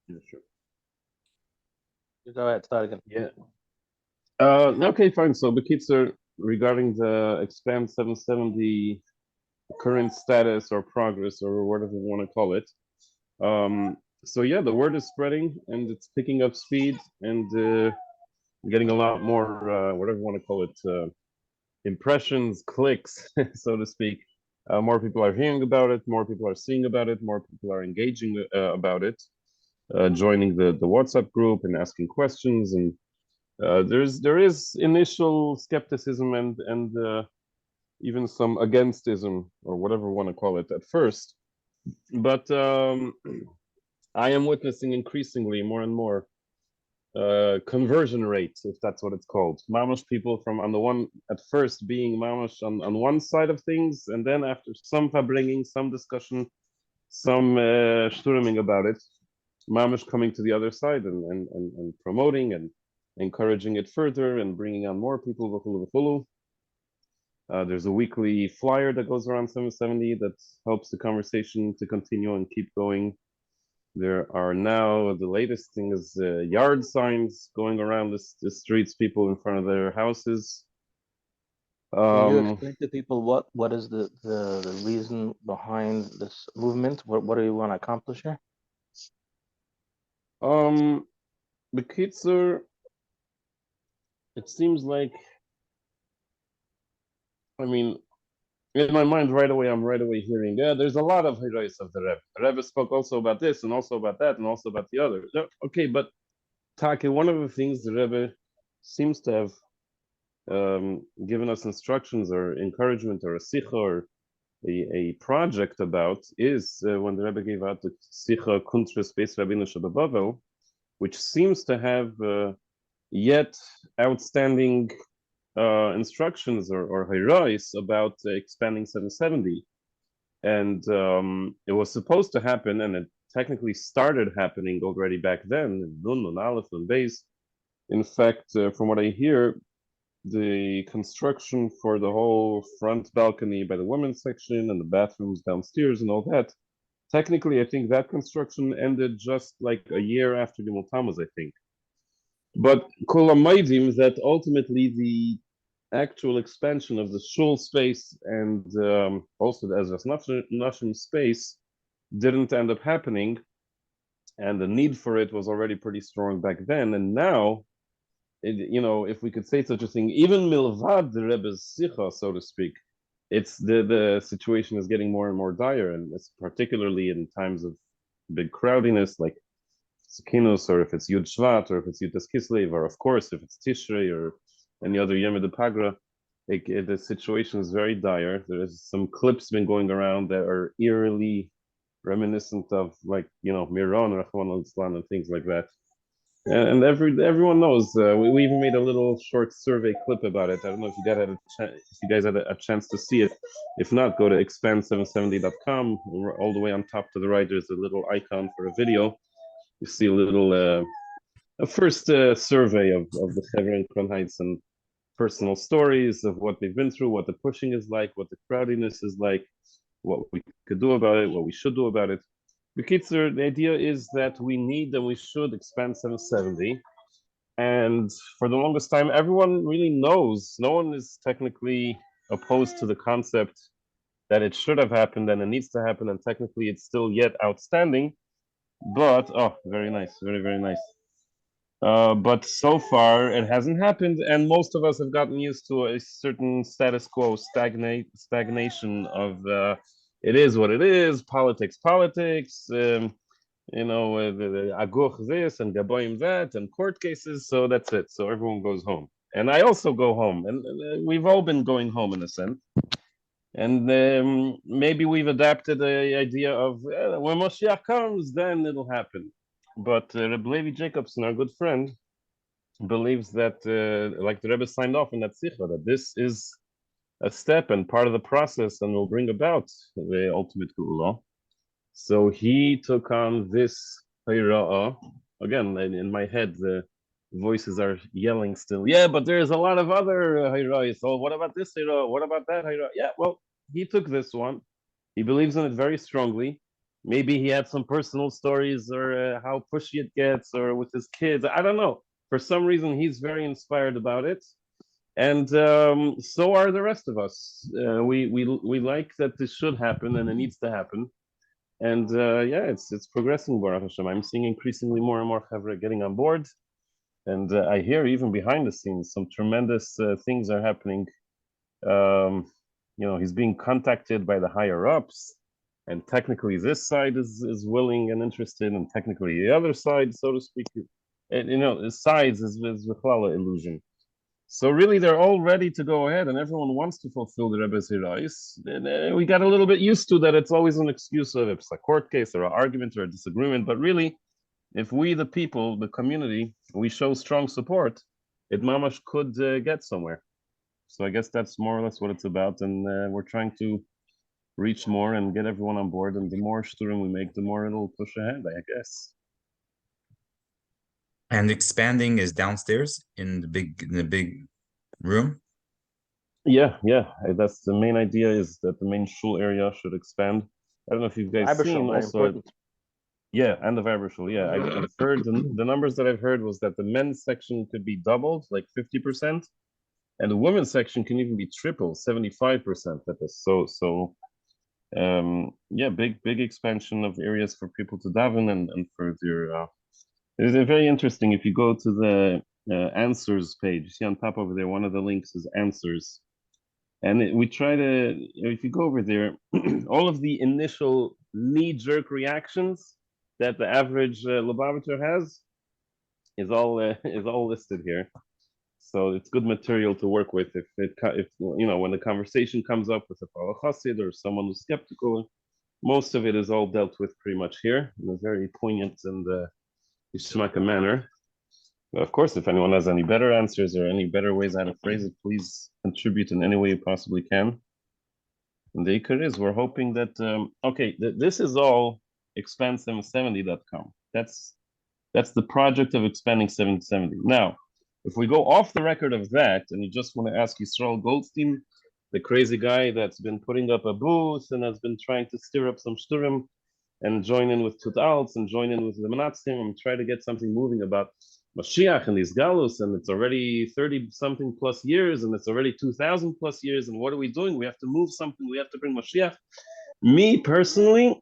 Yeah, sure. Go ahead, start again. Yeah. Okay, fine. So, Bekitzer, regarding the Expand 770 current status or progress or whatever you want to call it. So yeah, the word is spreading and it's picking up speed and getting a lot more, whatever you want to call it, impressions, clicks, so to speak. More people are hearing about it, more people are seeing about it, more people are engaging about it, joining the WhatsApp group and asking questions. And there is initial skepticism and even some againstism or whatever you want to call it at first. But I am witnessing increasingly more and more conversion rates, if that's what it's called. Mamash people from on the one at first being mamash on one side of things, and then after some bringing some discussion, some sturming about it, mamash coming to the other side and promoting and encouraging it further and bringing on more people. There's a weekly flyer that goes around 770 that helps the conversation to continue and keep going. There are now, the latest thing is yard signs going around the streets, people in front of their houses. Can you explain to people what is the reason behind this movement? What do you want to accomplish here? The kids are, it seems like, I mean, in my mind right away, I'm right away hearing, yeah, there's a lot of heroes of the Rebbe. The Rebbe spoke also about this and also about that and also about the other. Okay, but Take, one of the things the Rebbe seems to have given us instructions or encouragement or a sicha or a project about is when the Rebbe gave out the sicha Kuntres Beis Rabbeinu Shababavel, which seems to have yet outstanding instructions or hirais about expanding 770. And it was supposed to happen, and it technically started happening already back then, Nun, Nun Aleph, Nun Beis. In fact, from what I hear, the construction for the whole front balcony by the women's section and the bathrooms downstairs and all that, technically, I think that construction ended just like a year after Gimel Tammuz, I think. But Kol Hamaydim, that ultimately the actual expansion of the shul space and also the Ezras Nashim space didn't end up happening, and the need for it was already pretty strong back then. And now, if we could say such a thing, even milvad the Rebbe's sicha, so to speak, it's the situation is getting more and more dire, and it's particularly in times of big crowdiness, like Sukinos, or if it's Yud Shvat, or if it's Yud Kislev, or of course if it's Tishrei or any other Yom de Pagra, the situation is very dire. There's some clips been going around that are eerily reminiscent of, like, Miron, Rahman al-Islam, and things like that. And everyone knows. We even made a little short survey clip about it. I don't know if you guys had a chance to see it. If not, go to expand770.com. All the way on top to the right, there's a little icon for a video. You see a first survey of the Chevron in Crown Heights and personal stories of what they've been through, what the pushing is like, what the crowdiness is like, what we could do about it, what we should do about it. Bekitzer, the idea is that we need and we should expand 770. And for the longest time, everyone really knows, no one is technically opposed to the concept that it should have happened and it needs to happen, and technically it's still yet outstanding. But, oh, very nice, very, very nice. But so far it hasn't happened, and most of us have gotten used to a certain status quo, stagnation of it is what it is, politics, the aguch this and gaboim that, and court cases. So that's it. So everyone goes home, and I also go home, and we've all been going home in a sense. And maybe we've adapted the idea of when Moshiach comes, then it'll happen. But Reb Levi Jacobson, our good friend, believes that, like the Rebbe signed off in that sikha, that this is a step and part of the process and will bring about the ultimate Geula. So he took on this Hayra'ah. Again, in my head, the voices are yelling still. Yeah, but there's a lot of other Hayra'ahs. So what about this Hayra'ah? What about that Hayra'ah? Yeah, well, he took this one. He believes in it very strongly. Maybe he had some personal stories, or how pushy it gets, or with his kids. I don't know. For some reason, he's very inspired about it, and so are the rest of us. We like that this should happen, and it needs to happen. And yeah, it's progressing, Baruch Hashem. I'm seeing increasingly more and more Chavre getting on board, and I hear even behind the scenes some tremendous things are happening. He's being contacted by the higher ups, and technically this side is willing and interested, and technically the other side, so to speak, the sides is Vichlala illusion. So really, they're all ready to go ahead, and everyone wants to fulfill the Rebbe's hirais. And we got a little bit used to that. It's always an excuse of it's a court case or an argument or a disagreement. But really, if we, the people, the community, we show strong support, it mamash could get somewhere. So I guess that's more or less what it's about, and we're trying to reach more and get everyone on board. And the more shturim we make, the more it'll push ahead, I guess. And expanding is downstairs in the big room. Yeah. That's the main idea, is that the main shul area should expand. I don't know if you guys seen also. Important. Yeah, and the Weiber shul. Yeah, I've heard the numbers that I've heard was that the men's section could be doubled, like 50%, and the women's section can even be triple, 75%. That is so. Yeah, big expansion of areas for people to daven and for their. It's very interesting if you go to the answers page. You see on top over there, one of the links is answers. And we try to, if you go over there, all of the initial knee-jerk reactions that the average Lubavitcher has is all listed here. So it's good material to work with if when the conversation comes up with a Pala Chassid or someone who's skeptical. Most of it is all dealt with pretty much here in a very poignant and Yishmaka manner. But of course, if anyone has any better answers or any better ways how to phrase it, please contribute in any way you possibly can. And the ikar is, we're hoping that, this is all expand770.com. That's the project of expanding 770. Now, if we go off the record of that, and you just want to ask Yisrael Goldstein, the crazy guy that's been putting up a booth and has been trying to stir up some shturim, and join in with Tutalts and join in with the Minatzchim and try to get something moving about Mashiach and these galus, and it's already 30-something plus years, and it's already 2,000 plus years, and what are we doing? We have to move something, we have to bring Mashiach. Me personally,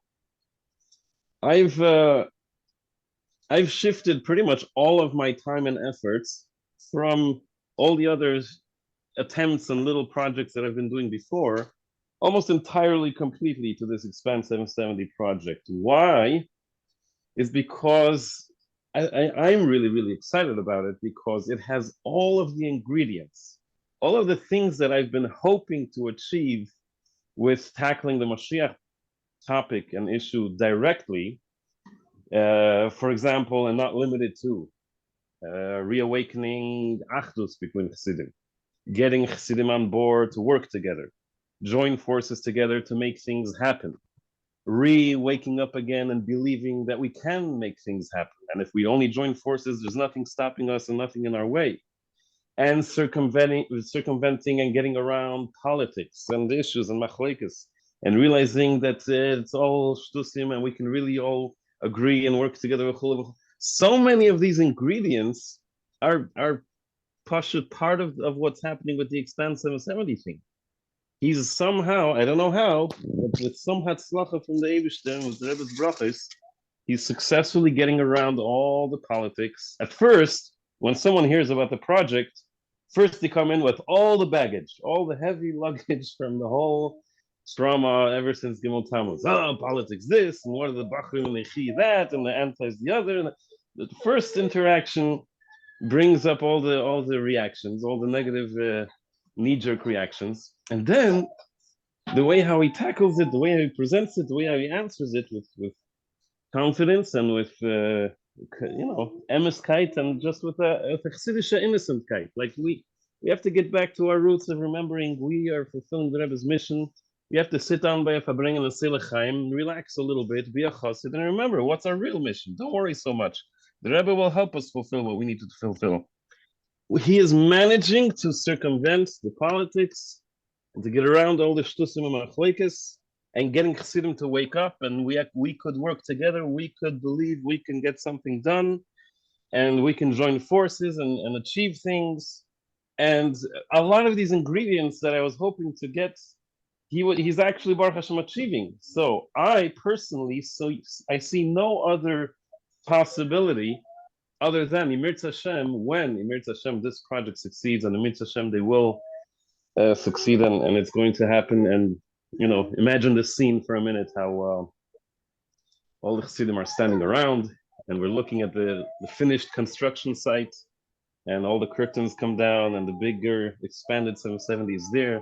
I've shifted pretty much all of my time and efforts from all the other attempts and little projects that I've been doing before, almost entirely, completely to this Expand 770 project. Why? Is because I'm really, really excited about it, because it has all of the ingredients, all of the things that I've been hoping to achieve with tackling the Mashiach topic and issue directly. For example, and not limited to, reawakening Achdus between Chassidim, getting Chassidim on board to work together, join forces together to make things happen, waking up again and believing that we can make things happen. And if we only join forces, there's nothing stopping us and nothing in our way. And circumventing and getting around politics and issues and machlekes, and realizing that it's all shtusim and we can really all agree and work together. So many of these ingredients are part of what's happening with the Expand 770 thing. He's somehow, I don't know how, but with some hatzlacha from the Eibishter, with the Rebbe's brachos, he's successfully getting around all the politics. At first, when someone hears about the project, first they come in with all the baggage, all the heavy luggage from the whole trauma ever since Gimel Tammuz. Oh, politics this, and what are the Bachrim and the that, and the antis the other. And the first interaction brings up all the reactions, all the negative knee-jerk reactions. And then the way how he tackles it, the way how he presents it, the way how he answers it with confidence and with emeskeit, and just with a chassidische innocentkeit. Like we have to get back to our roots of remembering we are fulfilling the Rebbe's mission. We have to sit down by a fabring and a Selechaim, relax a little bit, be a chassid, and remember what's our real mission. Don't worry so much. The Rebbe will help us fulfill what we need to fulfill. He is managing to circumvent the politics and to get around all the shtusim and machlekes, and getting Chassidim to wake up, and we could work together, we could believe we can get something done, and we can join forces and achieve things. And a lot of these ingredients that I was hoping to get, he's actually Baruch Hashem achieving. So I personally, I see no other possibility other than Emirtz Hashem, when Emirtz Hashem this project succeeds, and Emirtz Hashem they will succeed, and it's going to happen. And imagine the scene for a minute, how all the Chassidim are standing around, and we're looking at the finished construction site, and all the curtains come down, and the bigger expanded 770 is there,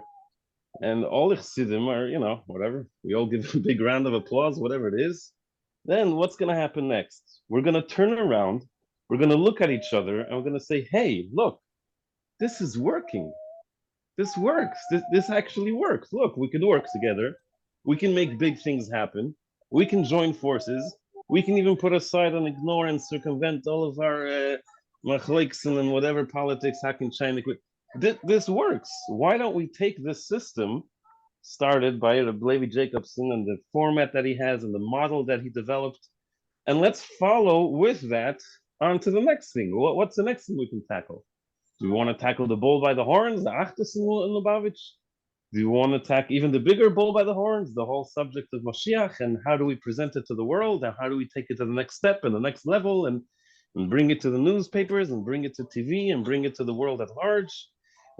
and all the Chassidim are, whatever. We all give a big round of applause, whatever it is. Then what's going to happen next? We're going to turn around, we're going to look at each other, and we're going to say, hey, look, this is working. This works. This actually works. Look, we can work together. We can make big things happen. We can join forces. We can even put aside and ignore and circumvent all of our machlekes and whatever politics, hacking China. This works. Why don't we take this system started by Levi Jacobson and the format that he has and the model that he developed, and let's follow with that on to the next thing. What's the next thing we can tackle? Do we want to tackle the bull by the horns, the Achtus in Lubavitch? Do you want to tackle even the bigger bull by the horns, the whole subject of Mashiach, and how do we present it to the world, and how do we take it to the next step and the next level, and bring it to the newspapers, and bring it to TV, and bring it to the world at large?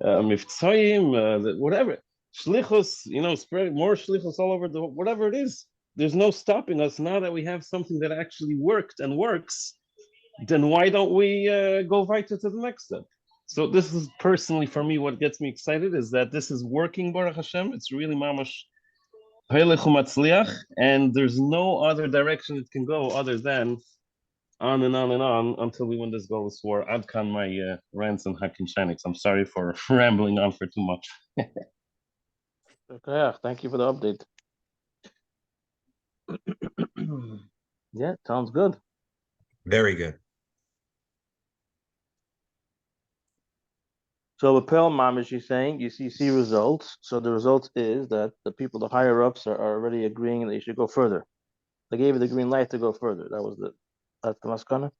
Miftzayim, whatever. Shlichus, spread more shlichus all over whatever it is. There's no stopping us now that we have something that actually worked and works. Then why don't we go weiter to the next step? So this is personally for me what gets me excited, is that this is working, Baruch Hashem. It's really mamash Heilich u'matzliach, and there's no other direction it can go other than on and on and on until we win this Golus war. Adkan my rants and hakin shaniks. I'm sorry for rambling on for too much. Okay, thank you for the update. Yeah, sounds good. Very good. So the Pel Mamish is saying you see results. So the result is that the people, the higher ups, are already agreeing that you should go further. They gave you the green light to go further. That's the maskana.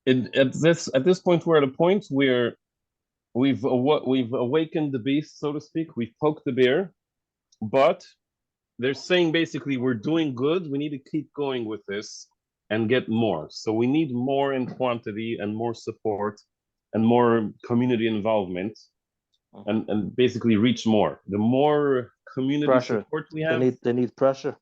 At this point, we're at a point where we've awakened the beast, so to speak. We've poked the bear, but they're saying basically we're doing good. We need to keep going with this and get more. So we need more in quantity and more support and more community involvement, and basically reach more. The more community support we have, they need pressure.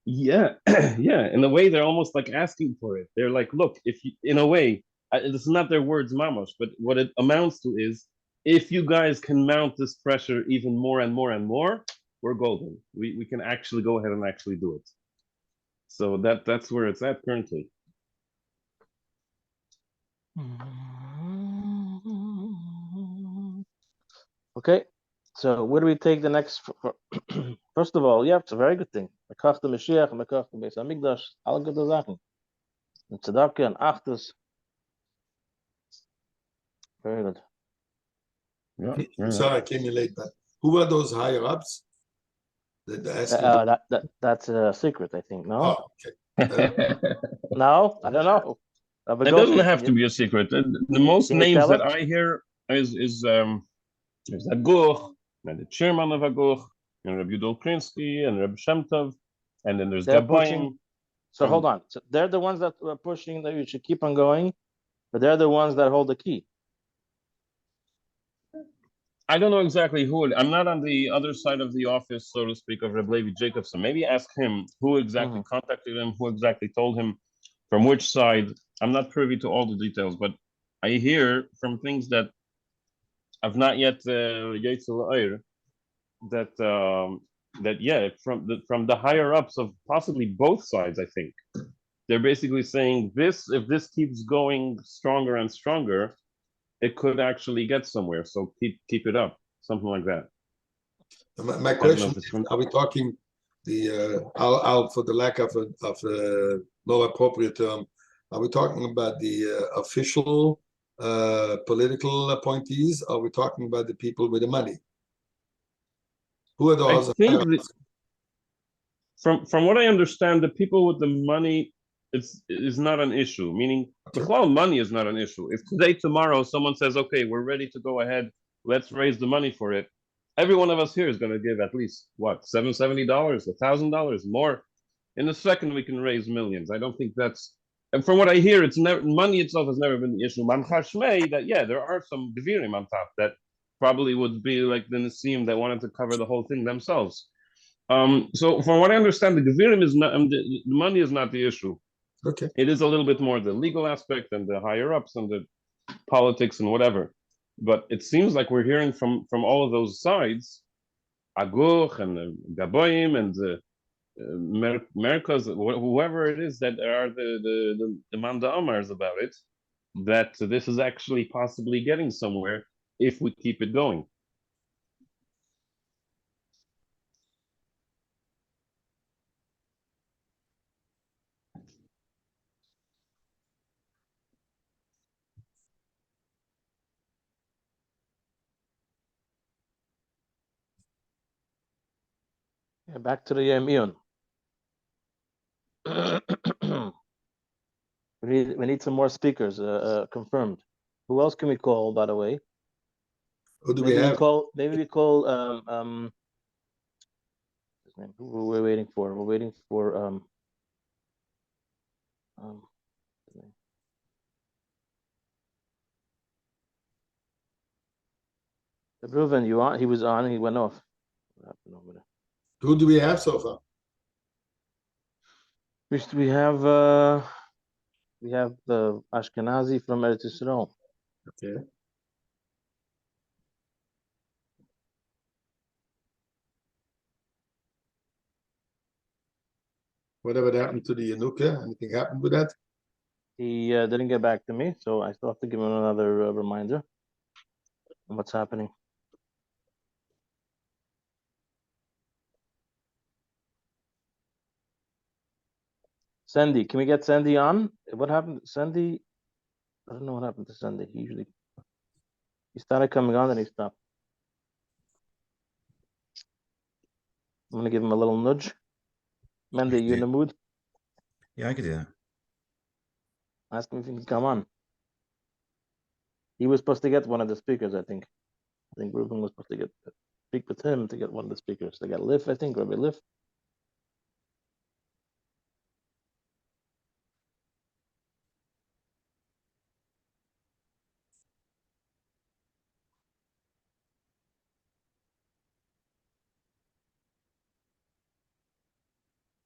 Yeah, yeah. In a way, they're almost like asking for it. They're like, look, if you, in a way, this is not their words, mamash, but what it amounts to is, if you guys can mount this pressure even more and more and more, we're golden. We can actually go ahead and actually do it. So that's where it's at currently. Okay, so where do we take the next? First of all, yeah, it's a very good thing. Mekach the Mashiach, Mekach the Beis Hamikdash, all good Sachen. And Tzedakah and Achtus. Very good. Yeah. Sorry, I came in late, but who are those higher ups? That's a secret, I think. No. Oh, okay. No, I don't know. It doesn't have to be a secret. The most names that I hear is Aguch, and the chairman of Aguch, and Rabbi Yudol Krinsky, and Rabbi Shem Tov, and then there's Gabayim. So hold on. So they're the ones that were pushing that you should keep on going, but they're the ones that hold the key. I don't know exactly who. I'm not on the other side of the office, so to speak, of Reb Levi Jacobson. Maybe ask him who exactly contacted him, who exactly told him, from which side. I'm not privy to all the details, but I hear from things that I've not yet that from the higher ups of possibly both sides. I think they're basically saying if this keeps going stronger and stronger, it could actually get somewhere. So keep it up, something like that. My question is, are we talking I'll for the lack of a more appropriate term, are we talking about the official political appointees? Or are we talking about the people with the money? Who are I those? think from what I understand, the people with the money is not an issue. Meaning, the whole money is not an issue. If today, tomorrow, someone says, "Okay, we're ready to go ahead. Let's raise the money for it." Every one of us here is going to give at least what $770, $1,000 more. In a second, we can raise millions. I don't think that's. And from what I hear, it's never money itself has never been the issue. Manchashmei, that yeah, there are some gevirim on top that probably would be like the Nisim that wanted to cover the whole thing themselves. So from what I understand, the gevirim is not the money is not the issue. Okay. It is a little bit more the legal aspect and the higher ups and the politics and whatever. But it seems like we're hearing from all of those sides, Aguch and Gaboim and Merkos, whoever it is that are the Manda Amars about it, that this is actually possibly getting somewhere if we keep it going. Yeah, back to the Ion. We need some more speakers confirmed. Who else can we call, by the way? Who do we have? Maybe we call his name. Who we're waiting for? We're waiting for Reuven, you on? He was on. He went off. What happened over there? Who do we have so far? We have the Ashkenazi from Eretz Yisrael. Okay. Whatever happened to the Yanuka? Anything happened with that? He didn't get back to me, so I still have to give him another reminder on what's happening. Sandy, can we get Sandy on? What happened? Sandy, I don't know what happened to Sandy. He started coming on and he stopped. I'm gonna give him a little nudge. Mandy, you in the mood? Yeah, I could do that. Ask him if he can come on. He was supposed to get one of the speakers, I think. I think Reuben was supposed to speak with him to get one of the speakers. They got Liv, I think, Rabbi Liv.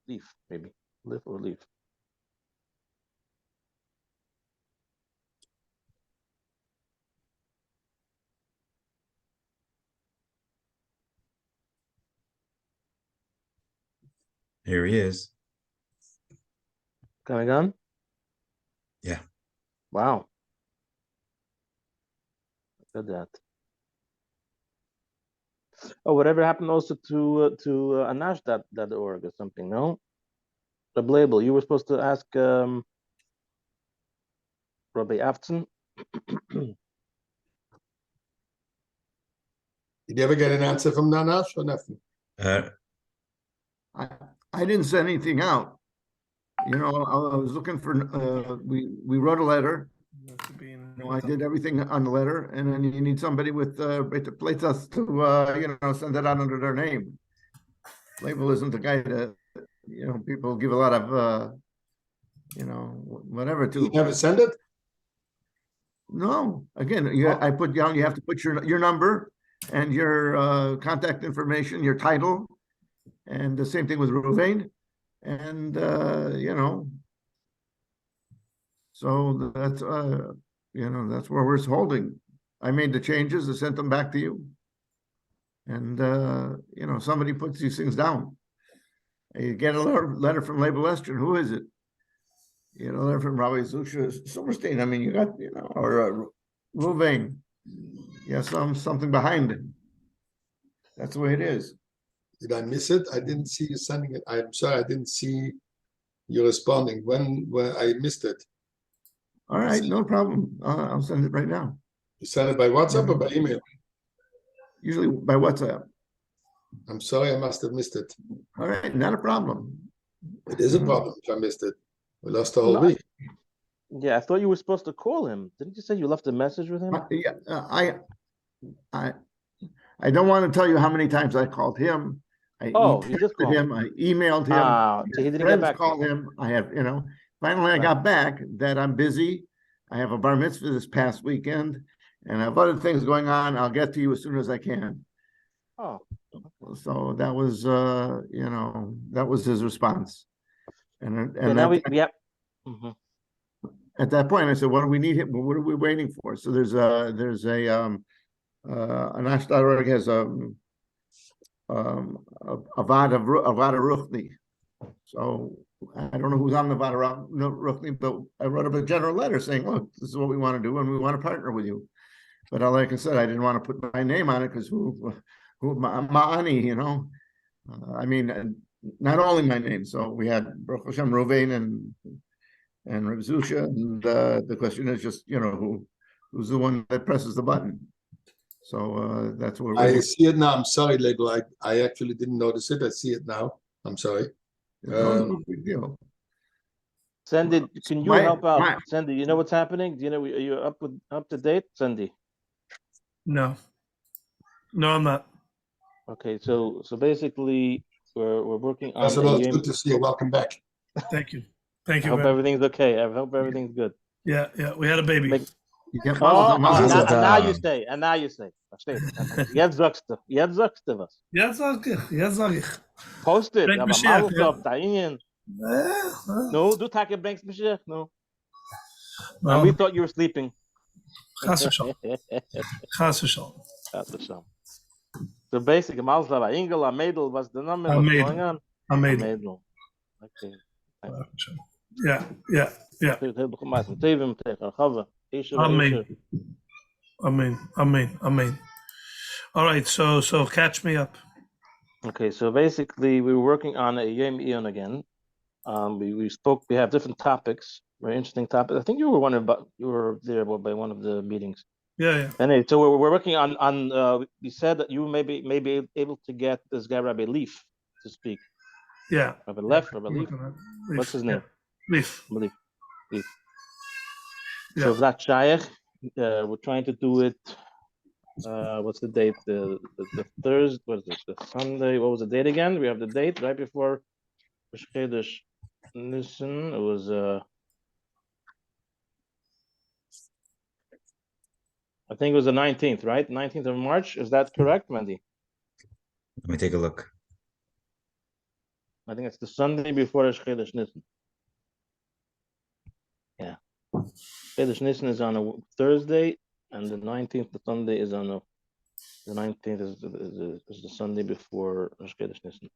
Leaf, maybe. Live or leave. Here he is. Coming on? Yeah. Wow. Look at that. Oh, whatever happened also to anash.org or something, no? The label. You were supposed to ask Rabbi Afton. Did you ever get an answer from Nanash or nothing? I didn't send anything out. You know, I was looking for. We wrote a letter. I did everything on the letter, and then you need somebody with plates to send it out under their name. Label isn't the guy that people give a lot of whatever to. You never send it? No, again, I put down. You have to put your number and your contact information, your title, and the same thing with Ruvain, and so that's that's where we're holding. I made the changes. I sent them back to you, and somebody puts these things down. You get a letter from Label Esther. Who is it? They're from Rabbi Zusha Silverstein. I mean, you got, or Ruvain. Yeah, something behind it. That's the way it is. Did I miss it? I didn't see you sending it. I'm sorry, I didn't see you responding. When I missed it. All right, no problem. I'll send it right now. You send it by WhatsApp or by email? Usually by WhatsApp. I'm sorry, I must have missed it. All right, not a problem. It is a problem if I missed it. We lost the whole No, week. Yeah, I thought you were supposed to call him. Didn't you say you left a message with him? Yeah, I don't want to tell you how many times I called him. Oh, you did texted call him. I emailed him. Ah, so he his didn't get friends back to called you. him. I have, finally I Right. got back that I'm busy. I have a bar mitzvah this past weekend, and I have other things going on. I'll get to you as soon as I can. Oh, So that was, that was his response. And yeah, now we have. Mhm. at that point, I said, "What do we need? What are we waiting for?" So there's a an Ashdod has a Vada Ruchni. So I don't know who's on the Vada Ruchni, but I wrote up a general letter saying, "Look, this is what we want to do, and we want to partner with you." But like I said, I didn't want to put my name on it because who Ma'ani, I mean, not only my name. So we had Baruch Hashem, Ruvain, and Reb Zusha, and the question is just, who's the one that presses the button? So that's what I see it now. I'm sorry, Lego. I actually didn't notice it. I see it now. I'm sorry. no big deal. Sandy, can you help out? Sandy, you know what's happening? Do you know, are you up to date, Sandy? No, I'm not. Okay, so basically we're working on First of all, it's good to see you. Welcome back. Thank you. Thank I you. hope everything's okay. I hope everything's good. Yeah. We had a baby. Oh, Mazel and now tov. you say. Versteht. Jetzt sagst du was. Jetzt sag ich. Post it. Bring Aber Mashiach, Mazel ja. Tov, Tainien. No, du Tage bringst Mashiach. No. No. And we thought you were sleeping. Chas v'shalom. Chas v'shalom. So basically, Mazel Tov, Ingel, Amedel, what's the number? What's going on? Amedel. Okay. Yeah. Amen. All right, so catch me up. Okay, so basically we were working on a Yom Ion again. We have different topics, very interesting topics. I think you were there by one of the meetings. Yeah. Anyway, so we're working on we said that you may be able to get this guy Rabbi Leaf to speak. Yeah. Rabbi Leaf. What's his name? Leaf. Leaf. Yeah. So if that's Shaykh, we're trying to do it. What's the date? The Thursday. What is it? The Sunday. What was the date again? We have the date right before Rosh Chodesh Nisan. It was I think it was the 19th, right? 19th of March. Is that correct, Mandy? Let me take a look. I think it's the Sunday before Rosh Chodesh Nisan. Yeah. Chodesh Nisan is on a Thursday, and the 19th, the Sunday, is on the 19th is the Sunday before Rosh Chodesh Nisan.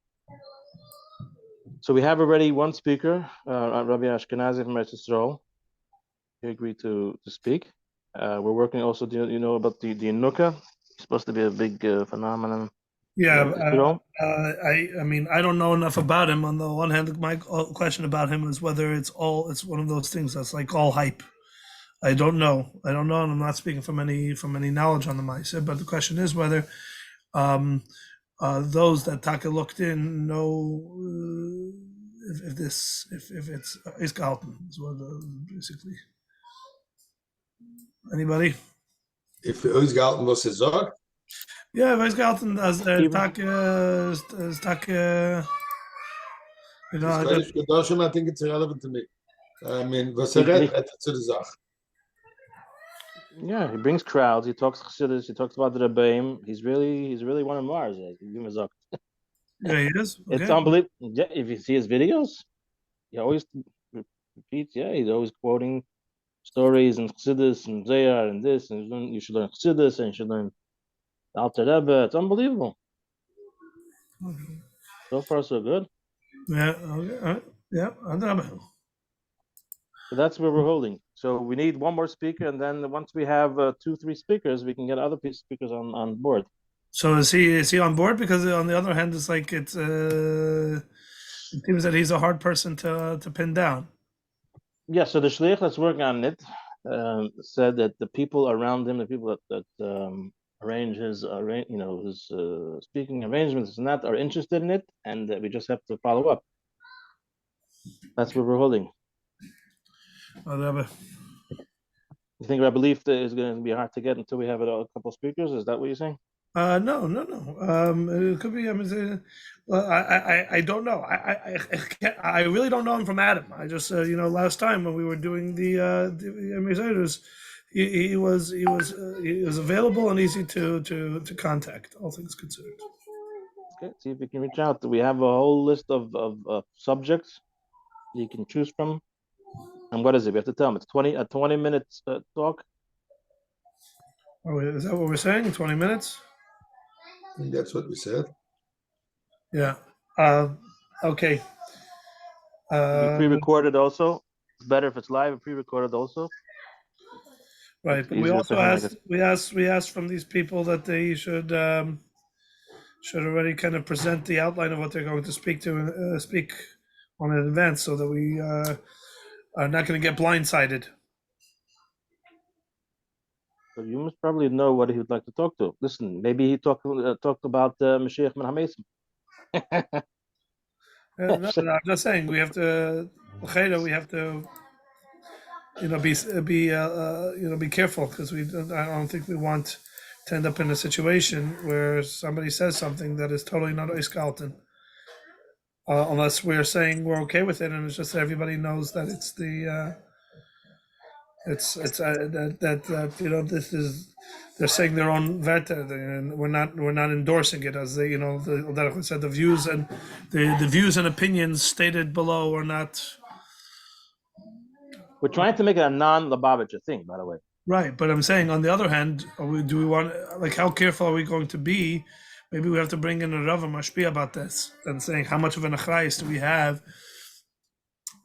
So we have already one speaker, Rabbi Ashkenazi from Eretz Yisrael. He agreed to speak. We're working also, you know about the Nuka? It's supposed to be a big phenomenon. Yeah, I mean, I don't know enough about him. On the one hand, my question about him is whether it's one of those things that's like all hype. I don't know, and I'm not speaking from any knowledge on the Maisa, but the question is whether those that Taka looked in know if it's Isgalton is what basically. Anybody? If Isgalton was his dog? Yeah, Isgalton as Taka. I think it's irrelevant to me. I mean, was to the Zach. Yeah, he brings crowds. He talks Chassidus. He talks about the Rebbeim. He's really one of Mars. Yeah, he is. Okay. It's unbelievable. Yeah, if you see his videos, he always repeats. Yeah, he's always quoting stories and Chassidus and Zayar and this, and you should learn Chassidus and you should learn Alter Rebbe. It's unbelievable. Okay. So far, so good. Yeah. Okay. Yeah. So that's where we're holding. So we need one more speaker, and then once we have 2-3 speakers, we can get other speakers on board. So is he on board? Because on the other hand, it's like it seems that he's a hard person to pin down. Yeah. So the shliach that's working on it said that the people around him, the people that arrange his his speaking arrangements and that are interested in it, and we just have to follow up. That's what we're holding. Whatever. You think Rabbi Leaf is going to be hard to get until we have a couple speakers? Is that what you're saying? No. It could be. I mean, well, I don't know. I really don't know him from Adam. I just last time when we were doing the Emisators, he was available and easy to contact. All things considered. Okay, see if we can reach out. We have a whole list of subjects you can choose from. And what is it? We have to tell them it's 20 minutes talk. Oh, is that what we're saying? 20 minutes? I think that's what we said. Yeah. Okay. Be pre-recorded also. It's better if it's live and pre-recorded also. Right, but we also asked from these people that they should already kind of present the outline of what they're going to speak on in advance, so that we are not going to get blindsided. So you must probably know what he would like to talk to. Listen, maybe he talked about Mashiach Ben HaMesim. No, I'm just saying we have to be careful, because I don't think we want to end up in a situation where somebody says something that is totally not Eiskalten, unless we're saying we're okay with it, and it's just that everybody knows that it's the this is, they're saying their own werte, and we're not endorsing it, as they the said, the views and the views and opinions stated below are not. We're trying to make it a non-Lubavitcher thing, by the way. Right, but I'm saying, on the other hand, do we want, like, how careful are we going to be? Maybe we have to bring in a Rav Mashpia about this, and saying how much of an achrayus do we have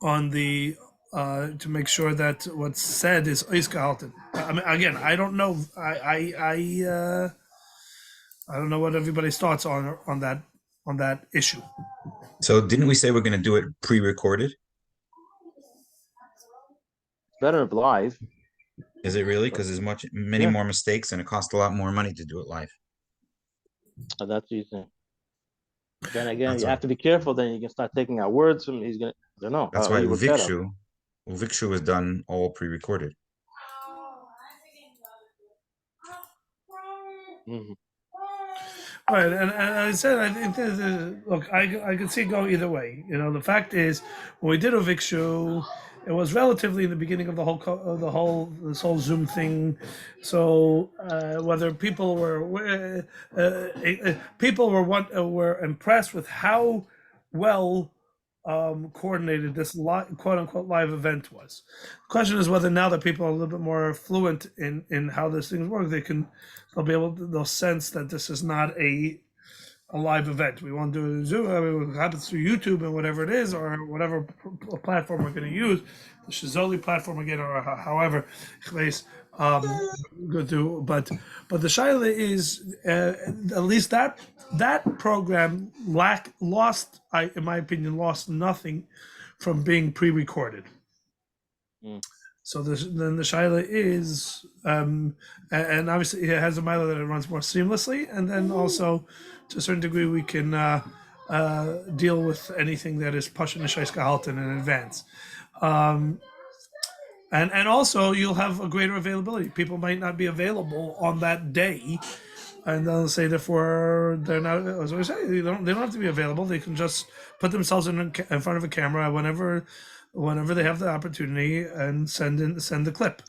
on the to make sure that what's said is oisgehalten. I mean, again, I don't know. I don't know what everybody's thoughts are on that issue. So didn't we say we're going to do it pre-recorded? Better if live. Is it really? Because there's many more mistakes, and it costs a lot more money to do it live. Oh, that's what you think. Then again, you have to be careful. Then you can start taking out words from. He's gonna. I don't know. That's why Uvikshu is done all pre-recorded. Mm-hmm. Right, and I said, I think look, I could see it go either way. The fact is, when we did Uvikshu, it was relatively in the beginning of this whole Zoom thing. So whether people were impressed with how well coordinated this quote unquote live event was. The question is whether, now that people are a little bit more fluent in how this thing works, they'll sense that this is not a live event. We won't do it in Zoom. I mean, it happens through YouTube and whatever it is, or whatever platform we're going to use, the Shazoli platform again, or however. But the shaila is at least that program lost, in my opinion, lost nothing from being pre-recorded. So then the shaila is, and obviously it has a mila that it runs more seamlessly, and then also to a certain degree we can deal with anything that is pasha neshais gehalten in advance. And also you'll have a greater availability. People might not be available on that day, and they'll say therefore they're not. As I say, they don't have to be available. They can just put themselves in front of a camera whenever they have the opportunity and send the clip.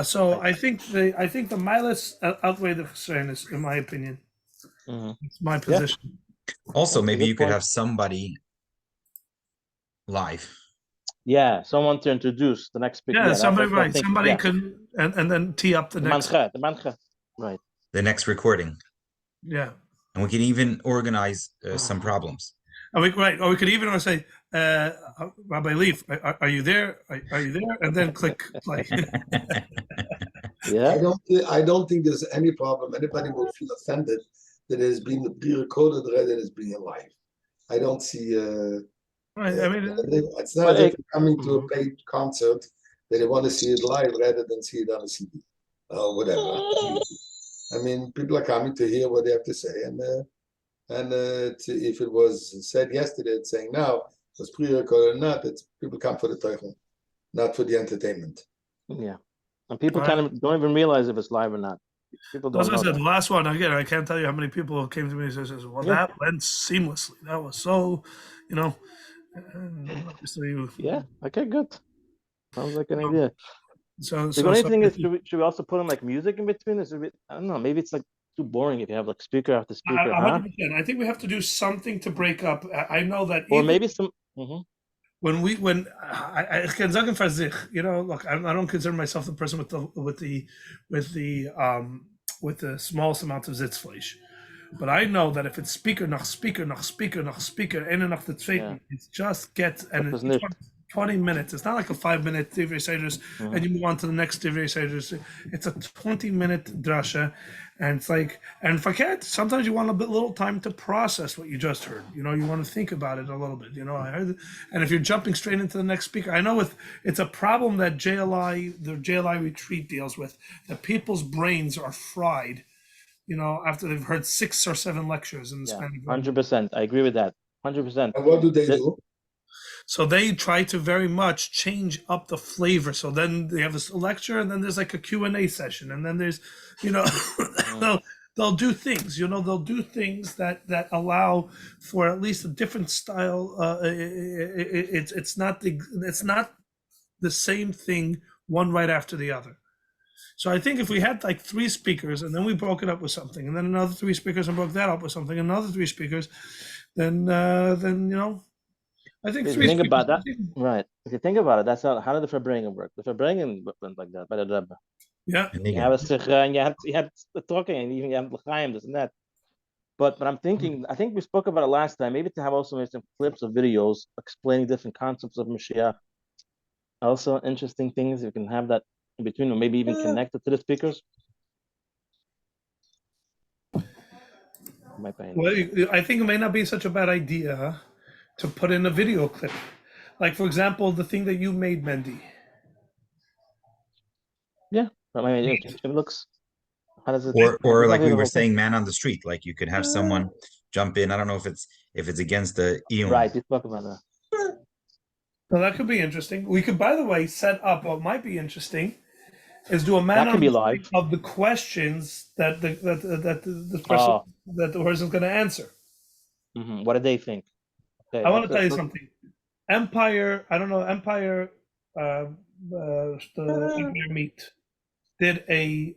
So I think the milas outweigh the chesronos, in my opinion. Mm-hmm. It's my position. Yeah. Also, maybe you could have somebody live. Yeah, someone to introduce the next speaker. Yeah, somebody could, and then tee up the next. The mancha, right. The next recording. Yeah. And we can even organize some problems. Or we could even say, Rabbi Leaf, are you there? Are you there? And then click play. Yeah. I don't think there's any problem. Anybody will feel offended that it has been pre-recorded rather than it's being live. I don't see. Right. I mean, it's not as if you're coming to a paid concert that they want to see it live rather than see it on a CD or whatever. I mean, people are coming to hear what they have to say, and if it was said yesterday, it's saying now, it was pre-recorded or not, it's people come for the Teichel, not for the entertainment. Yeah, and people Right. kind of don't even realize if it's live or not. People don't As I know said, that. the last one, again, I can't tell you how many people came to me and says, well, Yeah. that went seamlessly. That was so, you know, obviously, Yeah. Okay. Good. Sounds like an idea. so, The so, only so thing is, should we also put in like music in between? Is it, I don't know. Maybe it's like too boring if you have like speaker after speaker, huh? 100%. I think we have to do something to break up. I know that Or even maybe some. Mhm. when I can sagen for sich, you know, look, I don't consider myself the person with the smallest amount of Sitzfleisch. But I know that if it's speaker nach speaker nach speaker nach speaker, eine nach the zweiten, it just gets, and Das ist it's nicht. 20 minutes. It's not like a 5-minute Divrei Seiders Mhm. and you move on to the next Divrei Seiders. It's a 20-minute drasha. And it's like, and forget, sometimes you want a little time to process what you just heard. You know, you want to think about it a little bit. You know, I heard, and if you're jumping straight into the next speaker, I know it's a problem that the JLI retreat deals with, that people's brains are fried, you know, after they've heard 6 or 7 lectures in the Yeah, span of 1 100%. I agree with that. 100%. And what do they do? So they try to very much change up the flavor. So then they have a lecture, and then there's like a Q&A session, and then there's, you know, they'll do things. You know, they'll do things that allow for at least a different style. It's not the same thing one right after the other. So I think if we had like 3 speakers and then we broke it up with something, and then another 3 speakers and broke that up with something, another 3 speakers, then you know. I think If 3 you think speakers. about that, right? If you think about it, that's how did the Verbringen work? The Verbringen went like that by the Rebbe. Yeah. You have a sikha, and you have the talking, and even you have l'chaim, this and that. But I'm thinking, I think we spoke about it last time. Maybe to have also maybe some clips of videos explaining different concepts of Mashiach. Also, interesting things. You can have that in between, or maybe even connected to the speakers. Well, I think it may not be such a bad idea to put in a video clip. Like, for example, the thing that you made, Mendy. Yeah, but I mean, it looks. How does it? Or like we were saying, man on the street. Like you could have someone jump in. I don't know if it's against the Eon. Right, we spoke about that. Well, that could be interesting. We could, by the way, set up what might be interesting is do a man on the street of the questions that the person that the person's going to answer. Mm-hmm. What do they think? Okay, I want to tell you something. Empire, I don't know, Empire, the Empire Meat did a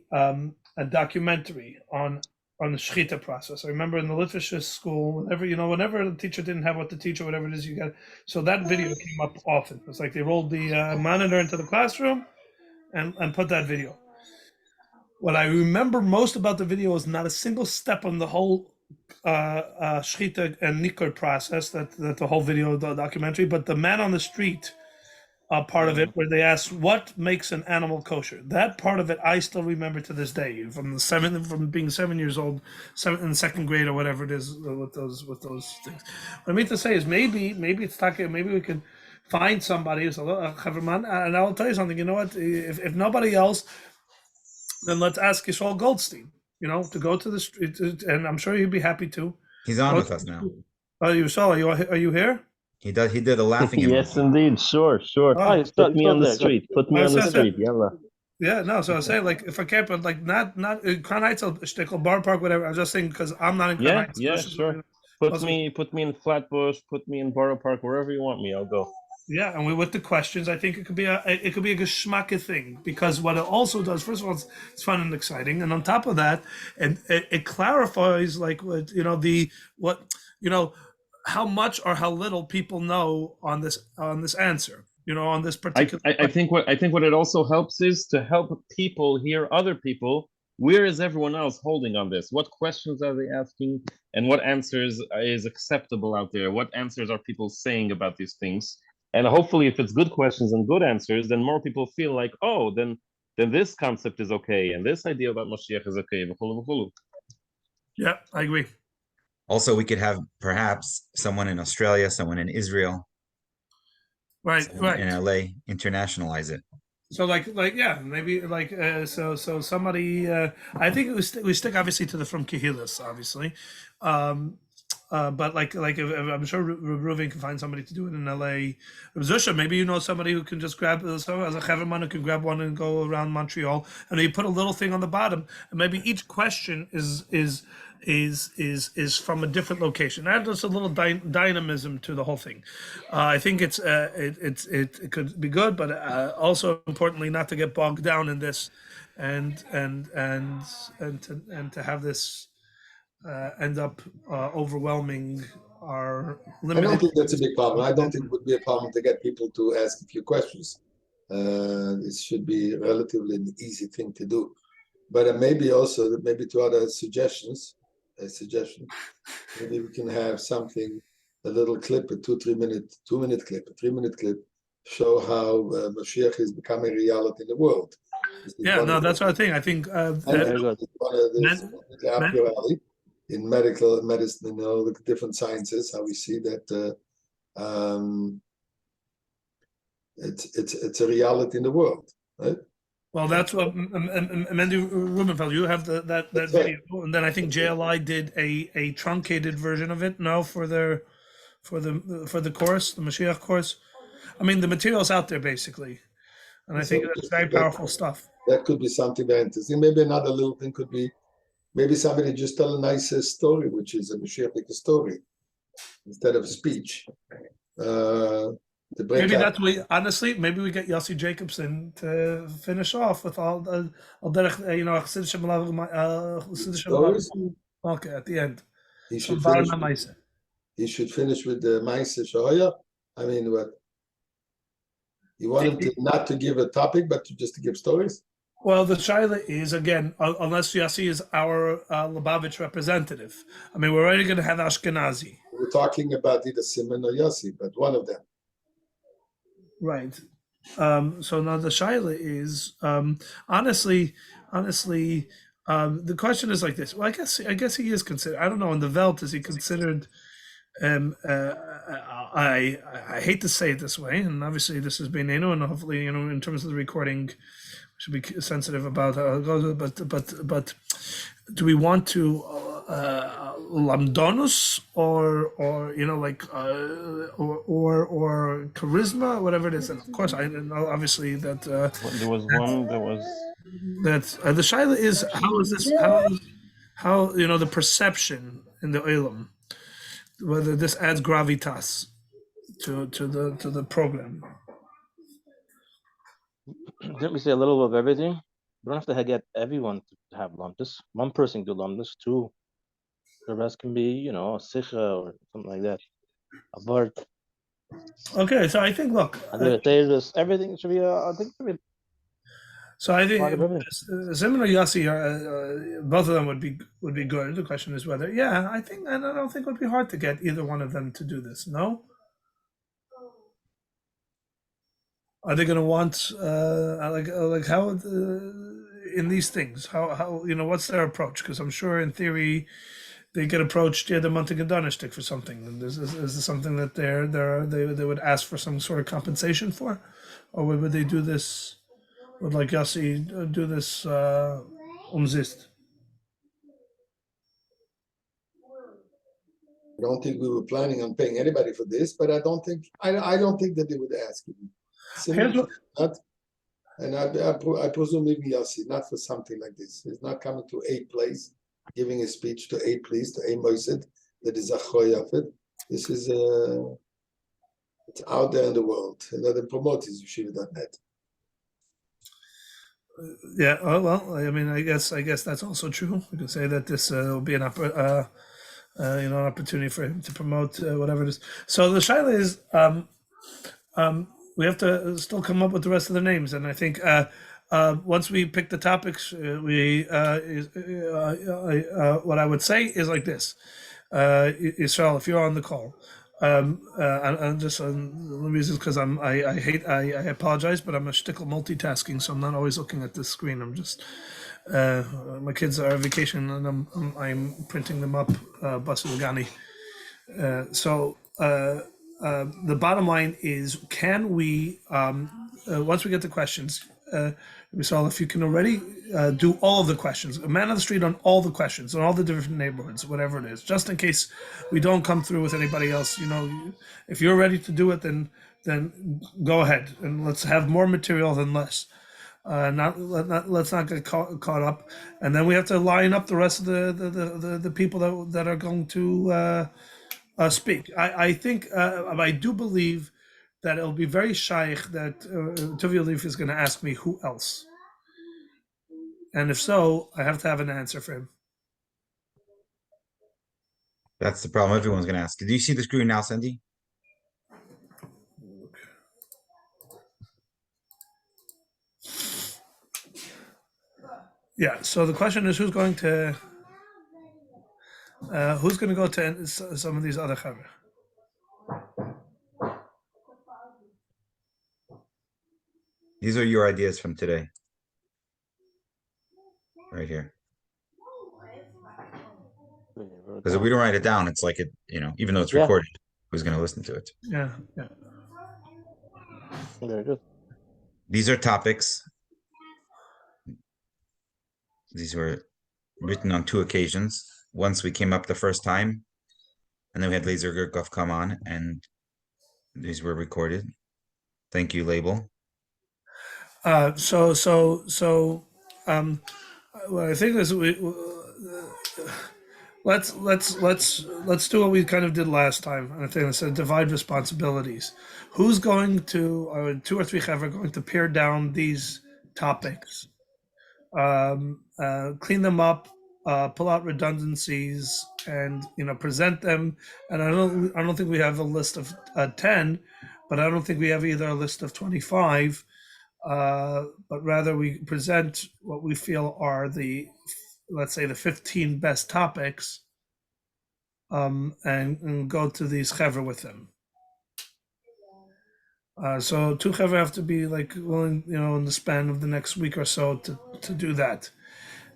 documentary on the Shchita process. I remember in the Litvish school, whenever the teacher didn't have what to teach or whatever it is, you got. So that video came up often. It's like they rolled the monitor into the classroom and put that video. What I remember most about the video is not a single step on the whole Shchita and Nikor process, that the whole video, the documentary, but the man on the street part of it, where they asked what makes an animal kosher. That part of it I still remember to this day, from being 7 years old, in second grade or whatever it is, with those things. What I mean to say is maybe it's Taka, maybe we can find somebody who's a chaverman, and I will tell you something. You know what? If nobody else, then let's ask Yisrael Goldstein. You know, to go to the street, and I'm sure he'd be happy to. He's on with us now. Oh, Yisrael, are you here? He did a laughing. Yes, indeed. Sure. Put me on the street. Put me on the street. Yalla. Yeah, no. So I say, like, if I can't, but like not Crown Heights, Shtickle, Bar Park, whatever. I was just saying because I'm not in Crown Heights. Yeah, sure. Put me in Flatbush. Put me in Borough Park. Wherever you want me, I'll go. Yeah, and with the questions, I think it could be a geschmacke thing, because what it also does, first of all, it's fun and exciting, and on top of that, and it clarifies like how much or how little people know on this answer, on this particular. I think what it also helps is to help people hear other people. Where is everyone else holding on this? What questions are they asking, and what answers is acceptable out there? What answers are people saying about these things? And hopefully, if it's good questions and good answers, then more people feel like, oh, then this concept is okay, and this idea about Mashiach is okay. Yeah, I agree. Also, we could have perhaps someone in Australia, someone in Israel, right, in LA, internationalize it. So yeah, maybe so somebody I think we stick obviously to the from Kehilas, obviously. But if I'm sure Reuven can find somebody to do it in LA. Zusha, maybe you know somebody who can just grab as a Heverman who can grab one and go around Montreal, and you put a little thing on the bottom, and maybe each question is from a different location. Add just a little dynamism to the whole thing. I think it could be good, but also importantly not to get bogged down in this, and to have this end up overwhelming our I limited. don't think that's a big problem. I don't think it would be a problem to get people to ask a few questions. This should be relatively an easy thing to do. But maybe two other suggestions. A suggestion. Maybe we can have something, a little clip, a 2-minute clip, a 3-minute clip, show how Mashiach is becoming reality in the world. Yeah, no, that's what I think. I think Very good. one of the up your alley in medicine and all the different sciences, how we see that it's a reality in the world, right? Well, that's what Mendy Rubenfeld. You have that That's video, and then I think JLI did a truncated version of it. No, for the course, the Mashiach course. I mean, the material's out there basically, and I think that's very powerful stuff. That could be something very interesting. Maybe another little thing could be maybe somebody just tell a nice story, which is a Mashiach story instead of speech. Maybe that's honestly, maybe we get Yossi Jacobson to finish off with all the okay, at the end. He should finish with the Maise Shoya. I mean, what? You want him to not to give a topic, but just to give stories? Well, the shaila is, again, unless Yossi is our Lubavitch representative. I mean, we're already going to have Ashkenazi. We're talking about either Simon or Yossi, but one of them. Right. So now the shaila is, honestly, the question is like this. Well, I guess he is considered. I don't know. In the Welt, is he considered? I hate to say it this way, and obviously this is Beinenu, and hopefully in terms of the recording, we should be sensitive about how it goes. But do we want to lamdonus or charisma, whatever it is? And of course, I know obviously that there was one. There was that the shaila is how is this how the perception in the olam, whether this adds gravitas to the program. Didn't we say a little of everything? You don't have to get everyone to have lumdus. One person do lumdus, two. The rest can be, a sikha or something like that. A bird. Okay, so I think everything should be. I think should be. So I think Simon or Yossi, both of them would be good. The question is whether, I don't think it would be hard to get either one of them to do this. No. Are they going to want like how in these things? How what's their approach? Because I'm sure in theory they get approached the Montegadonishtik for something. And is this something that they would ask for some sort of compensation for, or would they do this? Would like Yossi do this umzist? I don't think we were planning on paying anybody for this, but I don't think that they would ask him. And I presume even Yossi, not for something like this. He's not coming to a place, giving a speech to a place, to a moisid that is a choy of it. This is it's out there in the world. And the promoters yeshiva.net. Yeah. Well, I mean, I guess that's also true. We can say that this will be an opportunity for him to promote whatever it is. So the shaila is, we have to still come up with the rest of the names, and I think once we pick the topics, what I would say is like this: Israel, if you're on the call. I'm just the reasons because I apologize, but I'm a shtickle multitasking, so I'm not always looking at the screen. I'm just my kids are on vacation and I'm printing them up Basulgani. So the bottom line is, can we once we get the questions, Misal, if you can already do all of the questions, a man on the street on all the questions, on all the different neighborhoods, whatever it is, just in case we don't come through with anybody else. If you're ready to do it, then go ahead and let's have more material than less. Let's not get caught up, and then we have to line up the rest of the people that are going to speak. I think I do believe that it'll be very shaykh that Tuvia Leaf is going to ask me who else, and if so, I have to have an answer for him. That's the problem. Everyone's going to ask. Do you see the screen now, Sandy? Yeah. So the question is, who's going to go to some of these other chavre? These are your ideas from today. Right here. Because if we don't write it down, it's like even though it's recorded, who's going to listen to it? Yeah. Very good. These are topics. These were written on 2 occasions. Once we came up the first time, and then we had Laser Gurkov come on, and these were recorded. Thank you, label. Well, I think this let's do what we kind of did last time. And I think it's divide responsibilities. Who's going to 2 or 3 chavre going to pare down these topics, clean them up, pull out redundancies, and present them. And I don't think we have a list of 10, but I don't think we have either a list of 25. But rather we present what we feel are let's say the 15 best topics, and go to these chavre with them. So 2 chavre have to be willing, in the span of the next week or so to do that.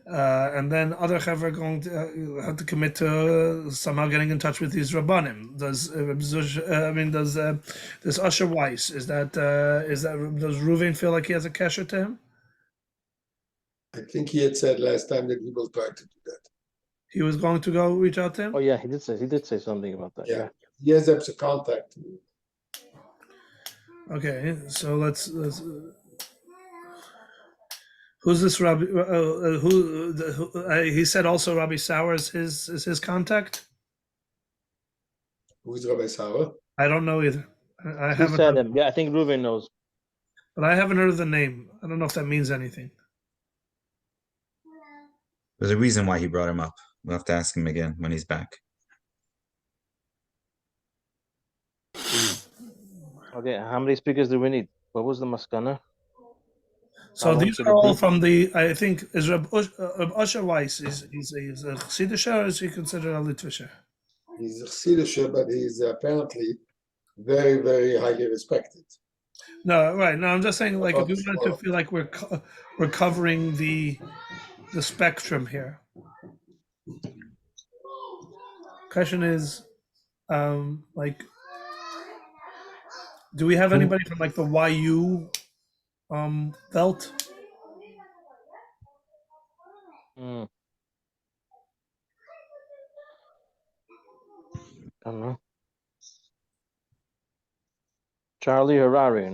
And then other chavre are going to have to commit to somehow getting in touch with these rabbanim. Does Usher Weiss, does Ruvain feel like he has a kesher to him? I think he had said last time that he will try to do that. He was going to go reach out to him? Oh yeah, he did say something about that. Yeah. He has a contact. Okay, so let's who's this Rabbi? He said also Rabbi Sauer is his contact. Who's Rabbi Sauer? I don't know either. I He haven't said heard, him. Yeah, I think Ruven knows. but I haven't heard of the name. I don't know if that means anything. There's a reason why he brought him up. We'll have to ask him again when he's back. Okay, how many speakers do we need? What was the maskana? So these are all from I think, is Reb Usher Weiss, he's a Chassidish, or is he considered a Litvisher? He's a Chassidish, but he's apparently very, very highly respected. No, right. No, I'm just saying, if you want to feel like we're covering the spectrum here. Question is, do we have anybody from the YU belt? I don't know. Charlie Harari,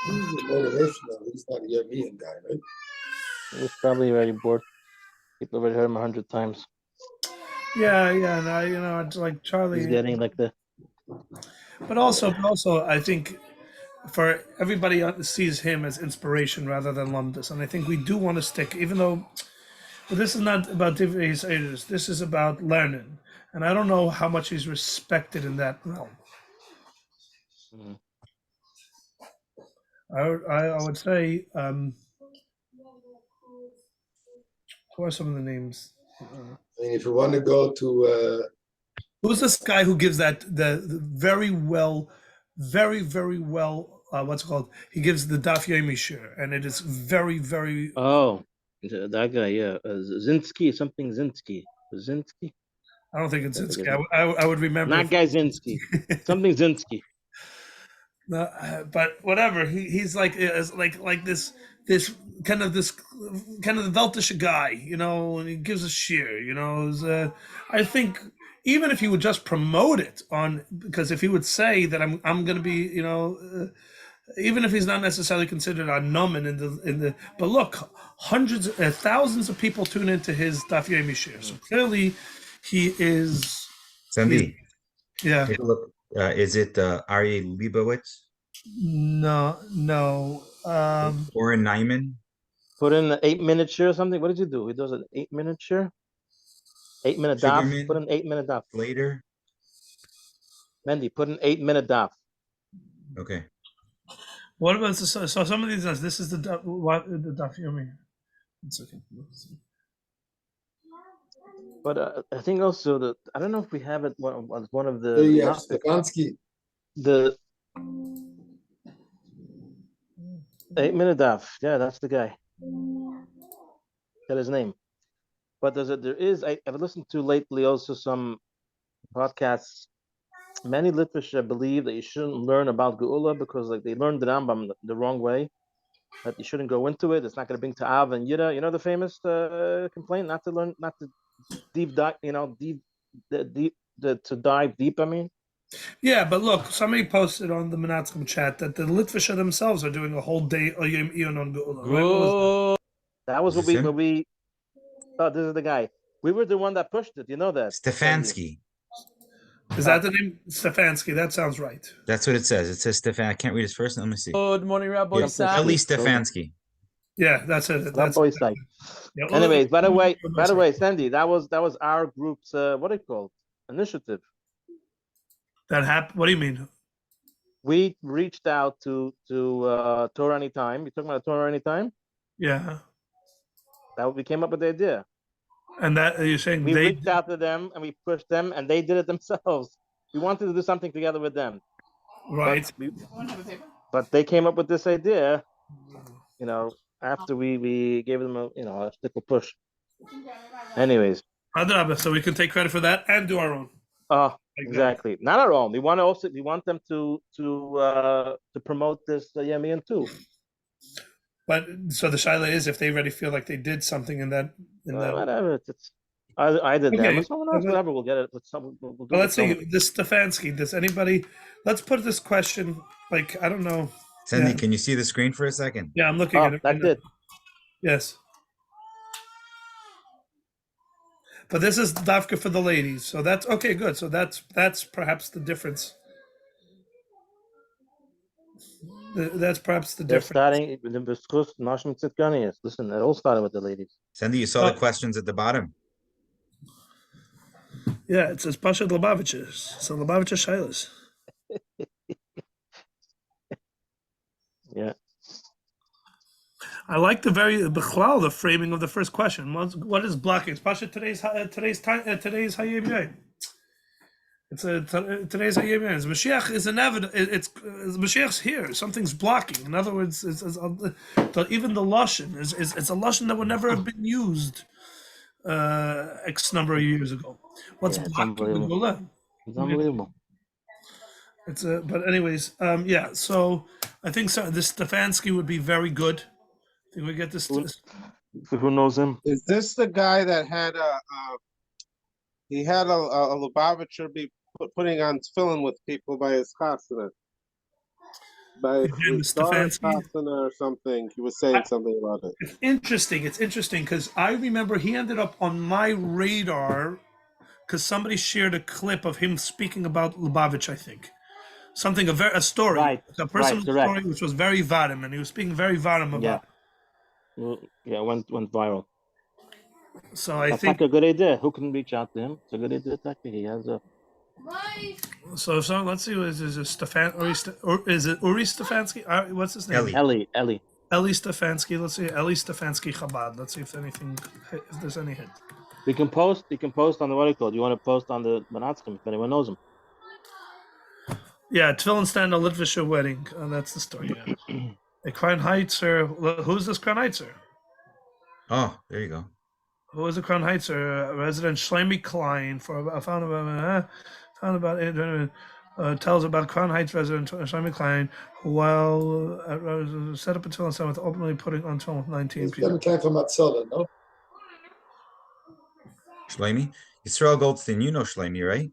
He's motivational. He's not a European guy, right? He's probably already bored. People already heard him 100 times. Yeah. No, it's like Charlie. He's getting But also, I think for everybody sees him as inspiration rather than lumdus, and I think we do want to stick, even though. But this is not about divrei Yisraelis. This is about learning, and I don't know how much he's respected in that realm. I would say, who are some of the names? I mean, if you want to go to who's this guy who gives the very well, what's it called? He gives the Daf Yomi shir, and it is very, very. Oh, that guy, yeah, Zinsky, something Zinsky. Zinsky. I don't think it's Zinsky. I would remember. Not guy Zinsky. Something Zinsky. But whatever. He's like this kind of the Weltische guy, and he gives a shear. I think even if he would just promote it because if he would say that I'm going to be, even if he's not necessarily considered a nomen but look, hundreds, thousands of people tune into his Daf Yomi share. So clearly, he is. Sandy, Yeah. take a look. Is it Aryeh Leibowitz No. or Nyman? Put in an 8-minute share or something. What did you do? He does an 8-minute share. 8-minute daf. Sugarman? Put an 8-minute daf. Later. Mendy, put an 8-minute daf. Okay. What about so some of these? This is the Daf Yomi. It's okay. But I think also that I don't know if we have it as one of the Yeah, topics. Stefanski. The 8-minute daf. Yeah, that's the guy. Got his name. But I've listened to lately also some podcasts. Many Litvish believe that you shouldn't learn about Geula because they learned the Rambam the wrong way. That you shouldn't go into it. It's not going to bring to Av and Yira. You know the famous complaint not to deep dive. To dive deep. I mean. Yeah, but look, somebody posted on the Minatzchim chat that the Litvisha themselves are doing a whole day on Geula. Right? That was what we. Oh, this is the guy. We were the one that pushed it. You know that. Stefanski. Is that the name? Stefanski. That sounds right. That's what it says. It says Stefan. I can't read his first name. Let me see. Good morning, Rabbi Yes, Eli Stefanski. Yeah, that's it. That's boy side. Yeah, Anyways, by the way, Sandy, that was our group's what do you call it? Initiative. That happened. What do you mean? We reached out to Torah Anytime. You talking about Torah Anytime? Yeah. That we came up with the idea. And that you're saying we reached out to them and we pushed them, and they did it themselves. We wanted to do something together with them, right? But they came up with this idea, after we gave them a stick push. Anyways, so we can take credit for that and do our own. Exactly. Not our own. We want them to promote this Yemian too. But so the shaila is if they already feel like they did something in that. Whatever. I did that. But someone else, whatever, will get it. We'll let's see. This Stefanski. Does anybody? Let's put this question. Like I don't know. Sandy, can you see the screen for a second? Yeah, I'm looking at it. That's it. Yes. But this is dafka for the ladies, so that's okay. Good. So that's perhaps the difference. That's perhaps the difference. Starting listen, it all started with the ladies. Sandy, you saw the questions at the bottom. Yeah, it says Pasha Lubavitches. So Lubavitcher Shailas. Yeah. I like the framing of the first question. What is blocking? It's Pasha today's Hayim Yom. It's today's Hayim Yom. Mashiach is inevitable. It's Mashiach's here. Something's blocking. In other words, even the lashon is it's a lashon that would never have been used X number of years ago. What's blocking the Gula? It's unbelievable. But anyways, so I think this Stefanski would be very good. I think we get this. Who knows him? Is this the guy that had he had a Lubavitcher be putting on tefillin with people by his chasana? By his daughter's chasana or something. He was saying something about it. It's interesting because I remember he ended up on my radar because somebody shared a clip of him speaking about Lubavitch, I think. A story, a personal story, which was very vadim, and he was speaking very vadim about. Yeah, went viral. So I think that's a good idea. Who can reach out to him? It's a good idea. He has a. So let's see. Is it Stefan or is it Uri Stefanski? What's his name? Eli Stefanski. Let's see. Eli Stefanski Chabad. Let's see if there's any hint. You can post on the what you call. You want to post on the Minatzchim if anyone knows him. Yeah, Tefillin stand a Litvischer wedding. That's the story. Yeah. A Crown Heitzer. Who's this Crown Heitzer? Oh, there you go. Who is the Crown Heitzer? Resident Shlomi Klein. tells about Crown Heights resident Shlomi Klein, who while set up a tefillin stand with openly putting on tefillin with 19 It's people. coming came from Matzala, no? Shlomi? Yisrael Goldstein, you know Shlomi, right?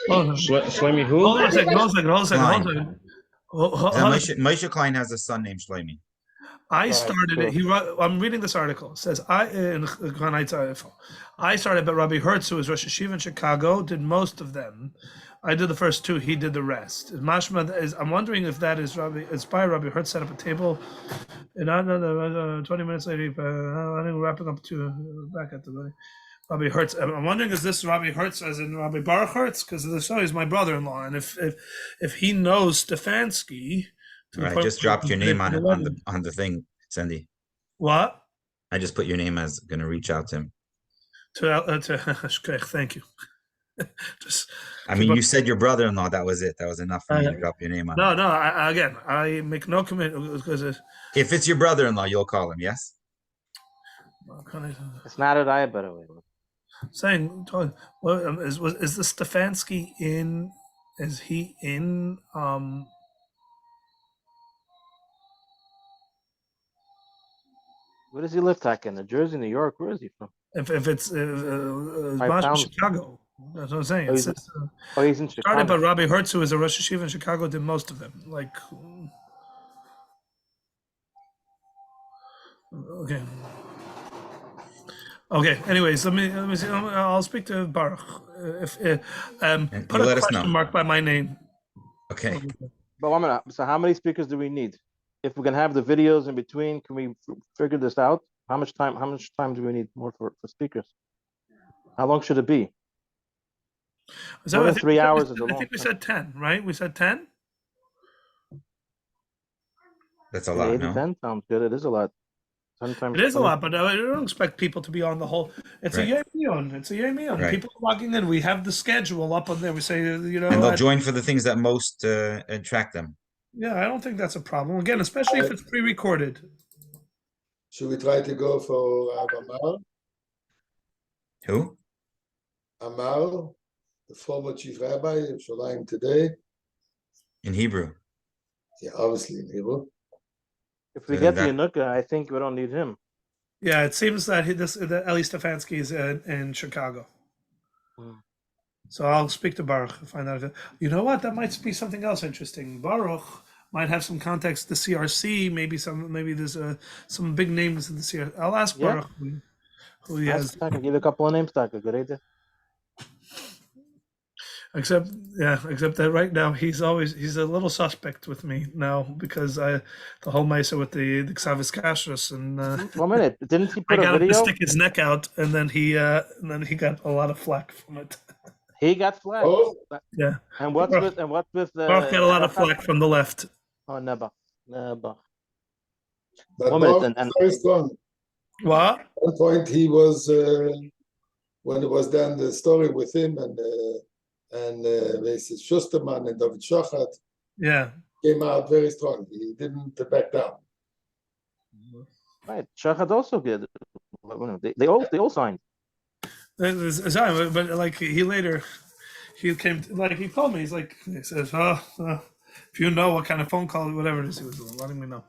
Shlomi who? Hold on a second. Klein. Moshe Klein has a son named Shlomi. I started it. I'm reading this article. It says I started, but Rabbi Hertz, who was Rosh Hashiva in Chicago, did most of them. I did the first two. He did the rest. Mashma is. I'm wondering if that is by Rabbi Hertz set up a table. And 20 minutes later, I think we're wrapping up to back at the Rabbi Hertz. I'm wondering, is this Rabbi Hertz as in Rabbi Baruch Hertz? Because the show is my brother-in-law, and if he knows Stefanski. I just dropped your name on the thing, Sandy. What? I just put your name as going to reach out to him. Thank you. You said your brother-in-law. That was it. That was enough for me to drop your name on. No. I make no commitment because if it's your brother-in-law, you'll call him. Yes. It's not an I, by the way. Saying, is the Stefanski in? Is he in? Where does he live, Tak? In New Jersey, New York? Where is he from? If it's Chicago, that's what I'm saying. He's in Chicago. Started by Rabbi Hertz, who is a Rosh Hashiva in Chicago, did most of them. Okay. Anyways, let me see. I'll speak to Baruch. Put a question mark by my name. Okay. But 1 minute. So, how many speakers do we need? If we can have the videos in between, can we figure this out? How much time do we need more for speakers? How long should it be? So 3 hours is a long I think we said 10, right? We said 10? That's a lot, no? 10 sounds good. It is a lot. Sometimes it is a lot, but I don't expect people to be on the whole. It's a Yom Mion. It's a Yom Mion. Right. People are walking in. We have the schedule up on there. We say, and they'll join for the things that most attract them. Yeah, I don't think that's a problem. Again, especially if it's pre-recorded. Should we try to go for Amar? Who? Amar, the former chief rabbi of Shalim today. In Hebrew. Yeah, obviously in Hebrew. If we get the Yanuka, I think we don't need him. Yeah, it seems that Eli Stefanski is in Chicago. So I'll speak to Baruch and find out. You know what? That might be something else interesting. Baruch might have some context. The CRC, maybe there's some big names in the CRC. I'll ask Baruch who he has. I can give a couple of names. Taka, good idea. Except that right now he's a little suspect with me now because the whole mesa with the Xavis Kashrus and 1 minute, didn't he put I a got video? him to stick his neck out and then he got a lot of flack from it. He got flack. Oh, yeah. And what's with Baruch got a lot of flack from the left. Oh, never. but 1 minute, and very strong. What? At one point he was when it was done the story with him and Schusterman and David Shochat. Yeah. Came out very strong. He didn't back down. Right, Shochat also good. They all signed. But like he came he told me he says if you know what kind of phone call whatever it is he was letting me know.